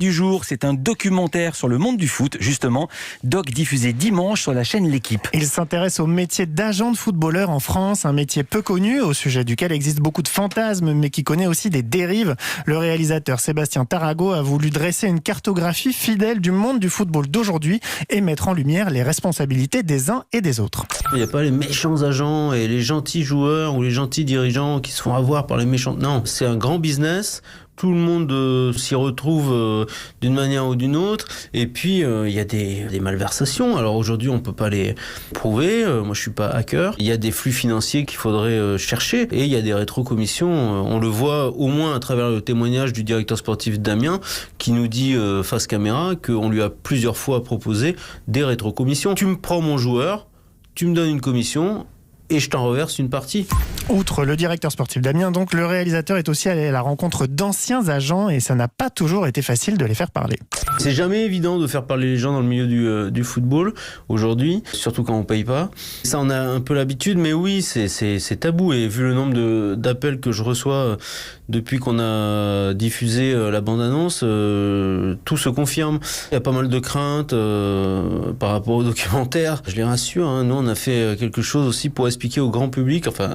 Du jour, c'est un documentaire sur le monde du foot, justement, doc diffusé dimanche sur la chaîne L'Équipe. Il s'intéresse au métier d'agent de footballeur en France, un métier peu connu, au sujet duquel existe beaucoup de fantasmes, mais qui connaît aussi des dérives. Le réalisateur Sébastien Tarago a voulu dresser une cartographie fidèle du monde du football d'aujourd'hui et mettre en lumière les responsabilités des uns et des autres. Il n'y a pas les méchants agents et les gentils joueurs ou les gentils dirigeants qui se font avoir par les méchants. Non, c'est un grand business. Tout le monde s'y retrouve d'une manière ou d'une autre. Et puis, il y a des malversations. Alors aujourd'hui, on ne peut pas les prouver. Moi, je ne suis pas hacker. Il y a des flux financiers qu'il faudrait chercher. Et il y a des rétrocommissions. On le voit au moins à travers le témoignage du directeur sportif Damien qui nous dit face caméra qu'on lui a plusieurs fois proposé des rétrocommissions. Tu me prends mon joueur, tu me donnes une commission et je t'en reverse une partie. Outre le directeur sportif Damien, donc, le réalisateur est aussi allé à la rencontre d'anciens agents et ça n'a pas toujours été facile de les faire parler. C'est jamais évident de faire parler les gens dans le milieu du football aujourd'hui, surtout quand on paye pas. Ça, on a un peu l'habitude, mais oui, c'est tabou. Et vu le nombre d'appels que je reçois depuis qu'on a diffusé la bande-annonce, tout se confirme. Il y a pas mal de craintes par rapport au documentaire. Je les rassure, hein, nous on a fait quelque chose aussi pour expliquer au grand public, enfin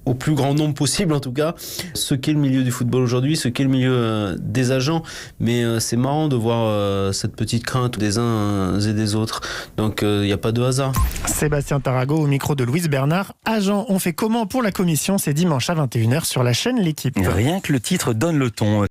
au plus grand nombre possible en tout cas, ce qu'est le milieu du football aujourd'hui, ce qu'est le milieu des agents. Mais c'est marrant de voir cette petite crainte des uns et des autres. Donc il n'y a pas de hasard. Sébastien Tarago au micro de Louise Bernard. Agent, on fait comment pour la commission? C'est dimanche à 21h sur la chaîne L'Équipe. Rien que le titre donne le ton.